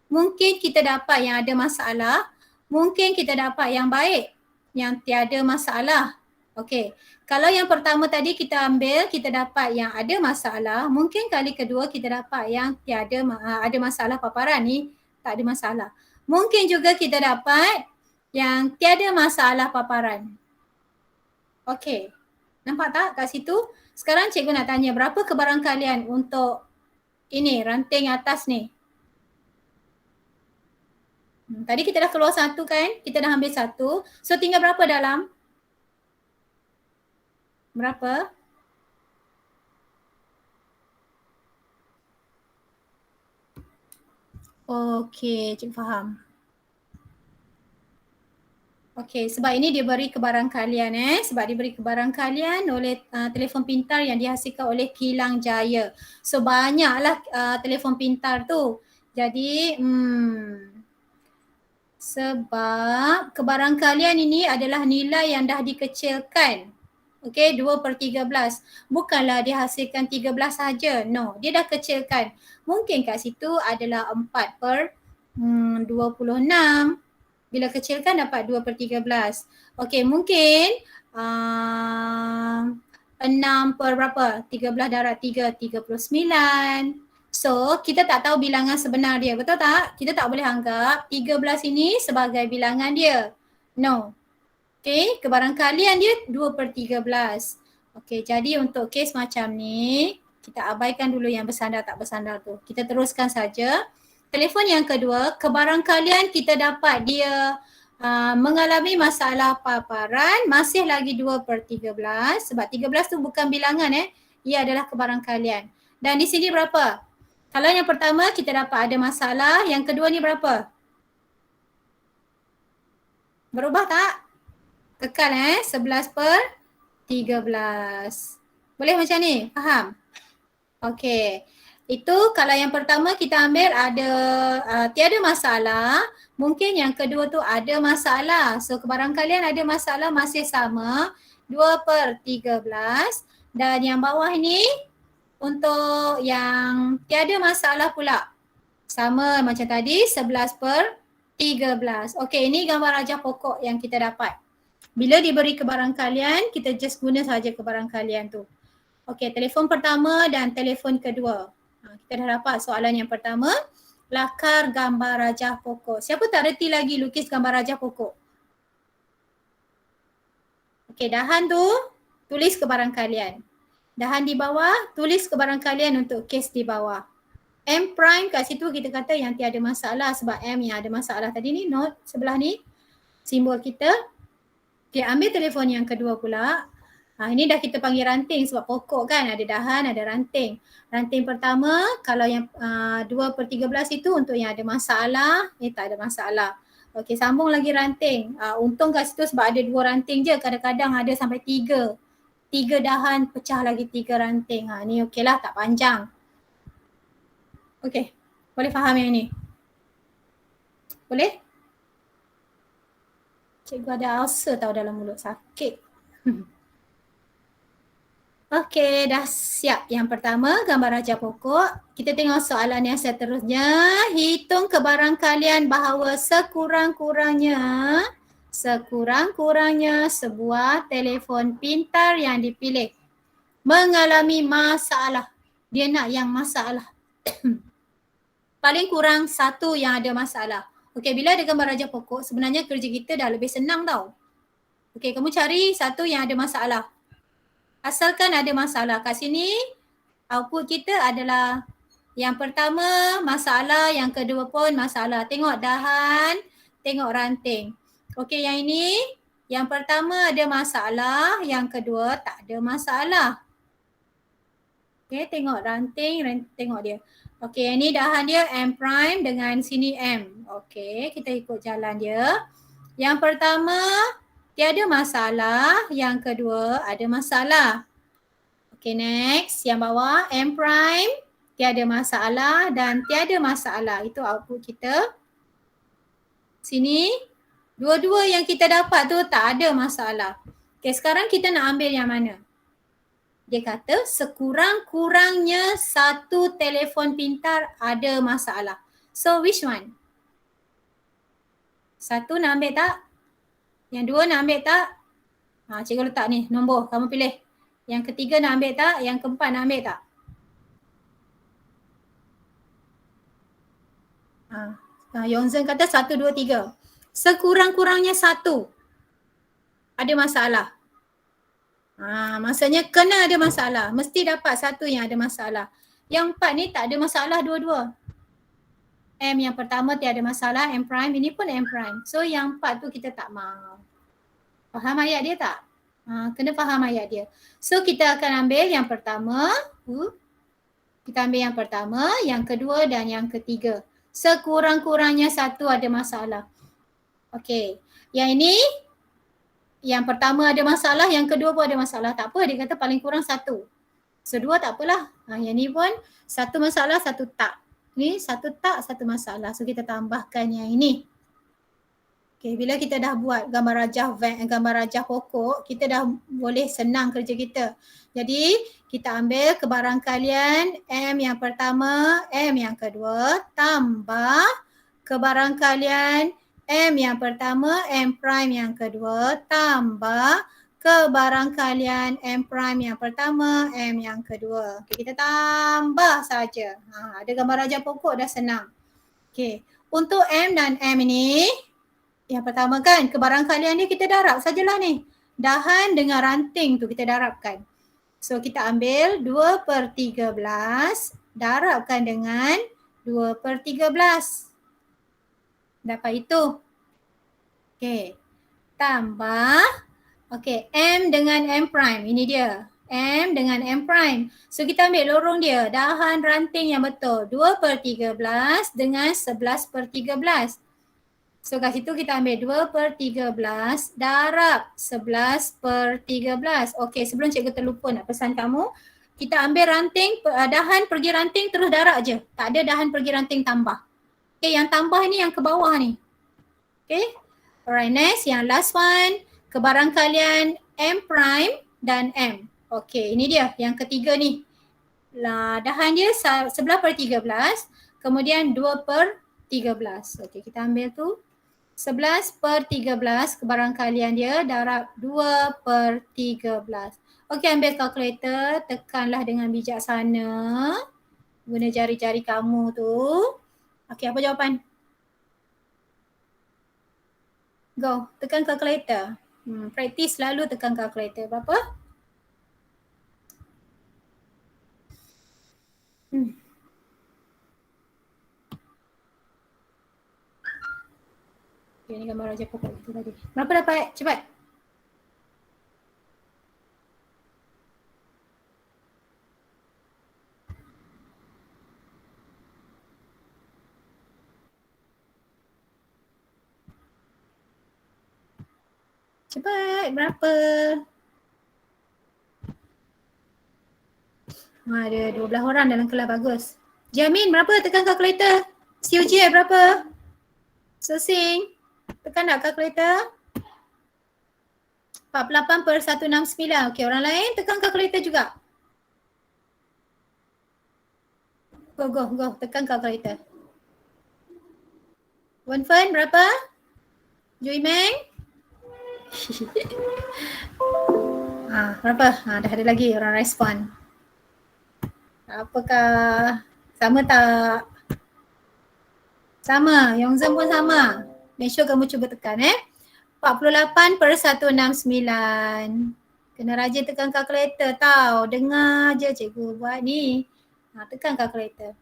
mungkin kita dapat yang ada masalah, mungkin kita dapat yang baik, yang tiada masalah. Okey, kalau yang pertama tadi kita ambil, kita dapat yang ada masalah, mungkin kali kedua kita dapat yang tiada ada masalah paparan ni, tak ada masalah. Mungkin juga kita dapat yang tiada masalah paparan. Okey, nampak tak kat situ? Sekarang cikgu nak tanya berapa kebarangkalian untuk ini ranting atas ni? Tadi kita dah keluar satu kan? Kita dah ambil satu. So tinggal berapa dalam? Berapa? Okey, cikgu faham. Okey, sebab ini dia beri kebarangkalian sebab diberi kebarangkalian oleh telefon pintar yang dihasilkan oleh Kilang Jaya. So banyaklah telefon pintar tu. Jadi sebab kebarangkalian ini adalah nilai yang dah dikecilkan. Okey, 2/13. Bukanlah dia hasilkan 13 saja. No, dia dah kecilkan. Mungkin kat situ adalah 4/26. Bila kecilkan dapat 2/13. Okey, mungkin 6 per berapa? 13 darab 3, 39. So, kita tak tahu bilangan sebenar dia. Betul tak? Kita tak boleh anggap 13 ini sebagai bilangan dia. No. Okey, kebarangkalian dia 2/13. Okey, jadi untuk kes macam ni, kita abaikan dulu yang bersandar tak bersandar tu. Kita teruskan saja. Telefon yang kedua, kebarangkalian kita dapat dia mengalami masalah paparan, masih lagi 2/13 sebab 13 tu bukan bilangan ia adalah kebarangkalian. Dan di sini berapa? Kalau yang pertama kita dapat ada masalah, yang kedua ni berapa? Berubah tak? Kekal 11/13. Boleh macam ni? Faham? Okey. Itu kalau yang pertama kita ambil ada tiada masalah, mungkin yang kedua tu ada masalah. So kebarangkalian ada masalah masih sama 2/13 dan yang bawah ni untuk yang tiada masalah pula. Sama macam tadi 11/13. Okey, ini gambar rajah pokok yang kita dapat. Bila diberi kebarangkalian, kita just guna saja kebarangkalian tu. Okey, telefon pertama dan telefon kedua. Kita dah dapat soalan yang pertama. Lakar gambar rajah pokok. Siapa tak reti lagi lukis gambar rajah pokok? Okey, dahan tu tulis kebarangkalian. Dahan di bawah, tulis kebarangkalian untuk kes di bawah. M prime kat situ kita kata yang tiada masalah sebab M yang ada masalah tadi ni, note sebelah ni, simbol kita. Okey, ambil telefon yang kedua pula. Ini dah kita panggil ranting sebab pokok kan, ada dahan, ada ranting. Ranting pertama, kalau yang 2/13 itu untuk yang ada masalah, tak ada masalah. Okey, sambung lagi ranting. Untung kat situ sebab ada 2 ranting je, kadang-kadang ada sampai 3. 3 dahan pecah lagi 3 ranting. Ni okey lah, tak panjang. Okey, boleh faham yang ni? Boleh? Cikgu ada ulcer tau dalam mulut, sakit. Okey, dah siap. Yang pertama, gambar rajah pokok. Kita tengok soalan yang seterusnya. Hitung kebarangkalian bahawa sekurang-kurangnya sebuah telefon pintar yang dipilih mengalami masalah. Dia nak yang masalah. Paling kurang satu yang ada masalah. Okey, bila ada gambar rajah pokok, sebenarnya kerja kita dah lebih senang tau. Okey, kamu cari satu yang ada masalah. Asalkan ada masalah. Kat sini output kita adalah yang pertama masalah, yang kedua pun masalah. Tengok dahan, tengok ranting. Okey, yang ini yang pertama ada masalah, yang kedua tak ada masalah. Okey, tengok ranting, tengok dia. Okey, yang ni dahan dia M prime dengan sini M. Okey, kita ikut jalan dia. Yang pertama tiada masalah, yang kedua ada masalah. Okey, next. Yang bawah M prime tiada masalah dan tiada masalah. Itu output kita. Sini dua-dua yang kita dapat tu tak ada masalah. Okey, sekarang kita nak ambil yang mana? Dia kata sekurang-kurangnya satu telefon pintar ada masalah. So which one? Satu nak ambil tak? Yang dua nak ambil tak? Cikgu letak ni nombor, kamu pilih. Yang ketiga nak ambil tak? Yang keempat nak ambil tak? Yongzhen kata 1, 2, 3. Sekurang-kurangnya satu ada masalah. Maksudnya kena ada masalah. Mesti dapat satu yang ada masalah. Yang 4 ni tak ada masalah dua-dua. M yang pertama tiada masalah, M prime, ini pun M prime. So yang 4 tu kita tak mahu. Faham ayat dia tak? Kena faham ayat dia. So kita akan ambil yang pertama. Kita ambil yang pertama, yang kedua dan yang ketiga. Sekurang-kurangnya satu ada masalah. Okey. Yang ini yang pertama ada masalah, yang kedua pun ada masalah. Tak apa, dia kata paling kurang satu. So dua tak apalah. Yang ni pun satu masalah, satu tak. Ni satu tak, satu masalah. So kita tambahkan yang ini. Okay, bila kita dah buat gambar rajah pokok, kita dah boleh senang kerja kita. Jadi kita ambil kebarangkalian M yang pertama, M yang kedua, tambah kebarangkalian M yang pertama, M prime yang kedua, tambah kebarangkalian M prime yang pertama, M yang kedua. Okay, kita tambah saja. Ada gambar rajah pokok dah senang. Okay, untuk M dan M ini, yang pertama kan, kebarangkalian ni kita darab sajalah ni. Dahan dengan ranting tu kita darabkan. So kita ambil 2/13, darabkan dengan 2/13. Dapat itu. Okey. Tambah. Okey, M dengan M prime. Ini dia. M dengan M prime. So kita ambil lorong dia. Dahan ranting yang betul. 2/13 dengan 11/13. So kat situ kita ambil 2/13 darab 11/13. Okey, sebelum cikgu terlupa nak pesan kamu. Kita ambil ranting, dahan pergi ranting terus darab je. Tak ada dahan pergi ranting tambah. Okay, yang tambah ni yang ke bawah ni. Okay. Alright, next. Yang last one. Kebarangkalian M prime dan M. Okay, ini dia yang ketiga ni. Dahan dia 11/13. Kemudian 2/13. Okay, kita ambil tu. 11/13 kebarangkalian dia darab 2/13. Okay, ambil kalkulator. Tekanlah dengan bijaksana. Guna jari-jari kamu tu. Okey, apa jawapan? Go, tekan calculator. Practice selalu tekan calculator. Berapa? Okay, ni gambar rajah pokok kita tadi. Berapa dapat? Cepat. Cepat, berapa? Ada 12 orang dalam kelas, bagus. Jamin berapa tekan kalkulator? CUJ berapa? Susing, tekan tak kalkulator? 48/169. Okey, orang lain tekan kalkulator juga. Go, tekan kalkulator. Wonfen berapa? Juimeng? Berapa? Dah ada lagi orang respon. Apakah sama tak? Sama, Yongzhen pun sama. Make sure kamu cuba tekan 48/169. Kena rajin tekan kalkulator tau. Dengar je cikgu buat ni. Tekan kalkulator.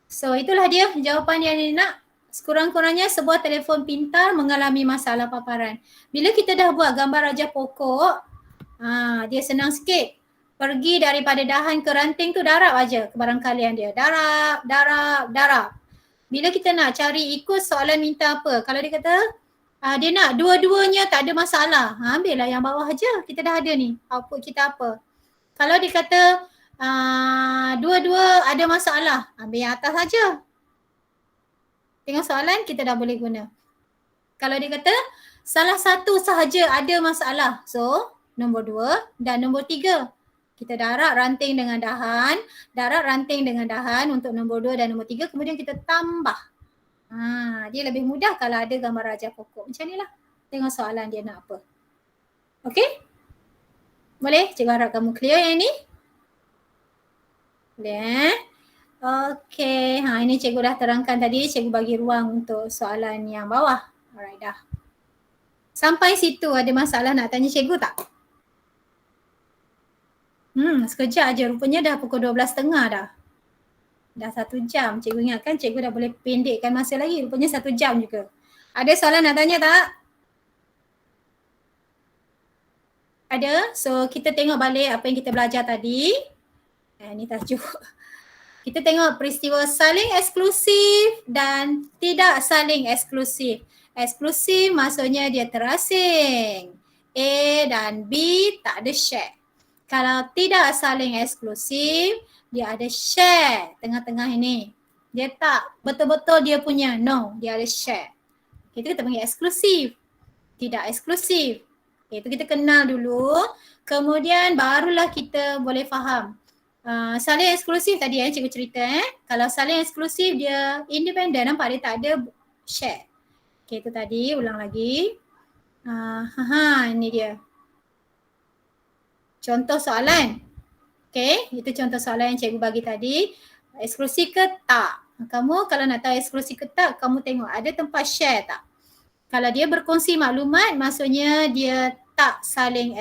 So itulah dia jawapan yang dia nak. Sekurang-kurangnya sebuah telefon pintar mengalami masalah paparan. Bila kita dah buat gambar raja pokok, dia senang sikit. Pergi daripada dahan ke ranting tu darab aja kebarangkalian dia. Darab. Bila kita nak cari ikut soalan minta apa, kalau dia kata dia nak dua-duanya tak ada masalah, ambillah yang bawah aja. Kita dah ada ni, output kita apa. Kalau dia kata dua-dua ada masalah, ambil yang atas saja. Tengok soalan kita dah boleh guna. Kalau dia kata salah satu sahaja ada masalah, so nombor 2 dan nombor 3. Kita darab ranting dengan dahan untuk nombor 2 dan nombor 3, kemudian kita tambah. Dia lebih mudah kalau ada gambar raja pokok. Macam ni lah. Tengok soalan dia nak apa. Okey? Boleh? Cikgu harap kamu clear yang ni. Boleh Okey. Ini cikgu dah terangkan tadi. Cikgu bagi ruang untuk soalan yang bawah. Alright dah. Sampai situ ada masalah nak tanya cikgu tak? Sekejap je. Rupanya dah pukul 12.30 dah. Dah 1 jam. Cikgu ingatkan cikgu dah boleh pendekkan masa lagi. Rupanya 1 jam juga. Ada soalan nak tanya tak? Ada? So kita tengok balik apa yang kita belajar tadi. Ini tajuk. Kita tengok peristiwa saling eksklusif dan tidak saling eksklusif. Eksklusif maksudnya dia terasing. A dan B tak ada share. Kalau tidak saling eksklusif, dia ada share tengah-tengah ini. Dia tak betul-betul dia punya. No, dia ada share. Itu kita panggil eksklusif. Tidak eksklusif. Itu kita kenal dulu. Kemudian barulah kita boleh faham. Saling eksklusif tadi cikgu cerita. Kalau saling eksklusif dia independen. Nampak dia tak ada share. Okay, itu tadi. Ulang lagi. Ini dia. Contoh soalan. Okay, itu contoh soalan yang cikgu bagi tadi. Eksklusif ke tak? Kamu kalau nak tahu eksklusif ke tak, kamu tengok ada tempat share tak? Kalau dia berkongsi maklumat, maksudnya dia tak saling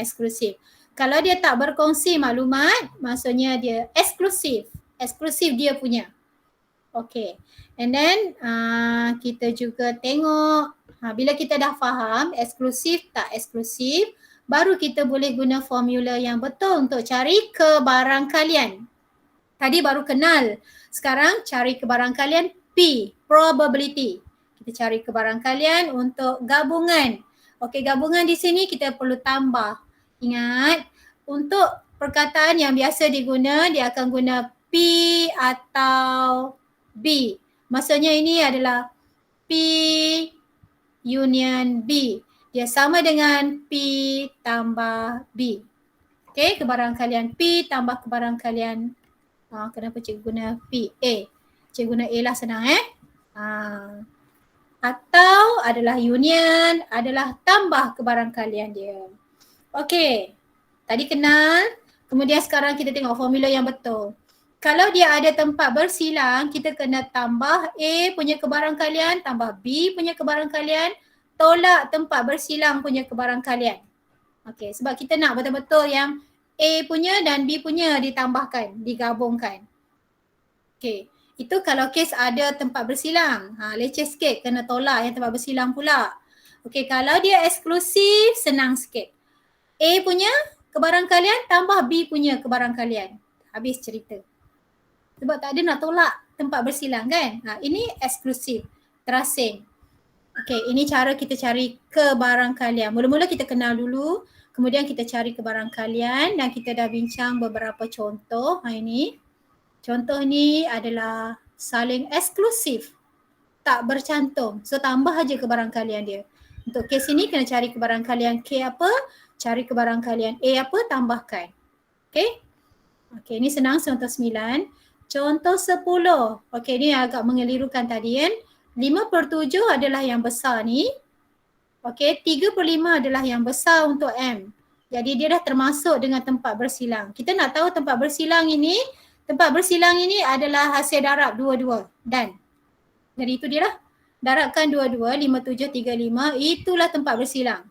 eksklusif. Kalau dia tak berkongsi maklumat, maksudnya dia eksklusif. Eksklusif dia punya. Okay. And then kita juga tengok bila kita dah faham eksklusif tak eksklusif, baru kita boleh guna formula yang betul untuk cari kebarangkalian. Tadi baru kenal. Sekarang cari kebarangkalian P, probability. Kita cari kebarangkalian untuk gabungan. Okey, gabungan di sini kita perlu tambah. Ingat, untuk perkataan yang biasa diguna, dia akan guna P atau B. Maksudnya ini adalah P union B. Dia sama dengan P tambah B. Okey, kebarangkalian P tambah kebarangkalian. Kenapa cikgu guna P? A. Cikgu guna A lah senang Atau adalah union, adalah tambah kebarangkalian dia. Okey, tadi kenal. Kemudian sekarang kita tengok formula yang betul. Kalau dia ada tempat bersilang, kita kena tambah A punya kebarangkalian, tambah B punya kebarangkalian, tolak tempat bersilang punya kebarangkalian. Okey, sebab kita nak betul-betul yang A punya dan B punya ditambahkan, digabungkan. Okey, itu kalau kes ada tempat bersilang. Leceh sikit, kena tolak yang tempat bersilang pula. Okey, kalau dia eksklusif, senang sikit. A punya kebarangkalian tambah B punya kebarangkalian. Habis cerita. Sebab tak ada nak tolak tempat bersilang kan. Ini eksklusif, terasing. Okey, ini cara kita cari kebarangkalian. Mula-mula kita kenal dulu. Kemudian kita cari kebarangkalian dan kita dah bincang beberapa contoh. Ini contoh ni adalah saling eksklusif, tak bercantum. So tambah aja kebarangkalian dia. Untuk kes ini kena cari kebarangkalian K apa, cari kebarangkalian A apa, tambahkan. Okay. Okay, ni senang contoh 9. Contoh 10. Okay, ni agak mengelirukan tadi kan. 5/7 adalah yang besar ni. Okey, 3/5 adalah yang besar untuk M. Jadi dia dah termasuk dengan tempat bersilang. Kita nak tahu tempat bersilang ini adalah hasil darab dua-dua dan. Jadi itu dia lah. darabkan 22, 5735, itulah tempat bersilang.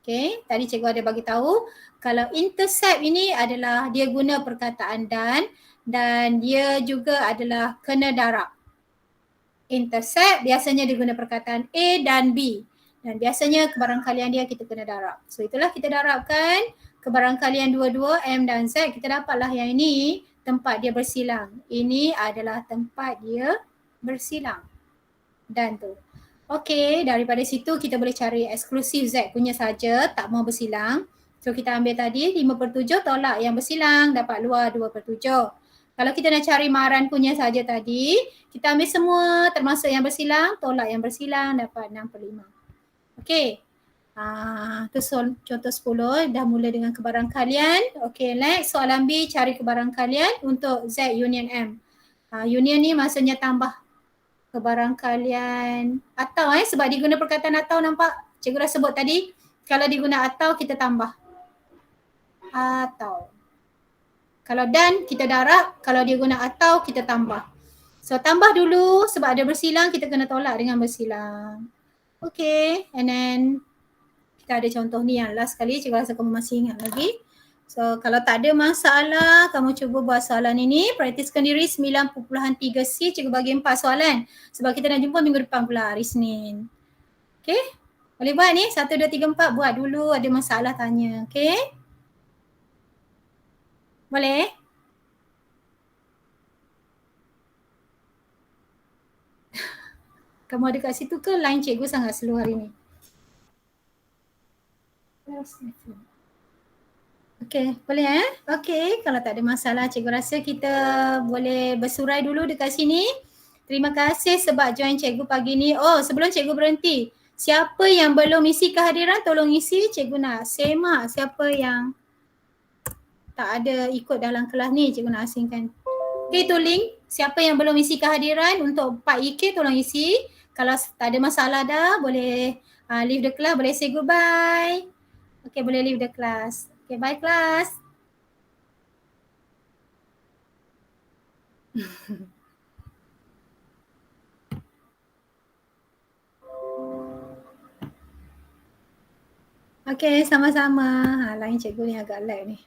Okay, tadi cikgu ada bagi tahu kalau intercept ini adalah dia guna perkataan dan dia juga adalah kena darab. Intercept biasanya dia guna perkataan A dan B dan biasanya kebarangkalian dia kita kena darab. So itulah kita darabkan kebarangkalian dua-dua M dan Z, kita dapatlah yang ini tempat dia bersilang. Ini adalah tempat dia bersilang. Dan tu. Okey, daripada situ kita boleh cari eksklusif Z punya saja, tak mau bersilang. So kita ambil tadi 5/7 tolak yang bersilang, dapat luar 2/7. Kalau kita nak cari maran punya saja tadi, kita ambil semua termasuk yang bersilang, tolak yang bersilang, dapat 6/5. Okey. Tu contoh 10, dah mula dengan kebarangkalian. Okey, next soalan B, cari kebarangkalian untuk Z union M. Union ni maksudnya tambah kebarangkalian atau sebab diguna perkataan atau, nampak cikgu dah sebut tadi kalau diguna atau kita tambah atau, kalau dan kita darab, kalau dia guna atau kita tambah. So tambah dulu sebab ada bersilang, kita kena tolak dengan bersilang. Okay, and then kita ada contoh ni yang last kali, cikgu rasa kamu masih ingat lagi. So kalau tak ada masalah, kamu cuba buat soalan ini, praktiskan diri 9.3C, cikgu bagi 4 soalan. Sebab kita nak jumpa minggu depan pula, hari Senin. Okay, boleh buat ni, 1, 2, 3, 4, buat dulu, ada masalah tanya, okay? Boleh? Kamu ada kat situ ke line cikgu sangat slow hari ni? Okay, boleh Okay, kalau tak ada masalah, cikgu rasa kita boleh bersurai dulu dekat sini. Terima kasih sebab join cikgu pagi ni. Oh, sebelum cikgu berhenti, siapa yang belum isi kehadiran tolong isi, cikgu nak semak siapa yang tak ada ikut dalam kelas ni, cikgu nak asingkan. Okay, tu link. Siapa yang belum isi kehadiran untuk 4EK tolong isi. Kalau tak ada masalah dah, boleh leave the class, boleh say goodbye. Okay, boleh leave the class. Okay, bye class. Okay, sama-sama. Line cikgu ni agak lag ni.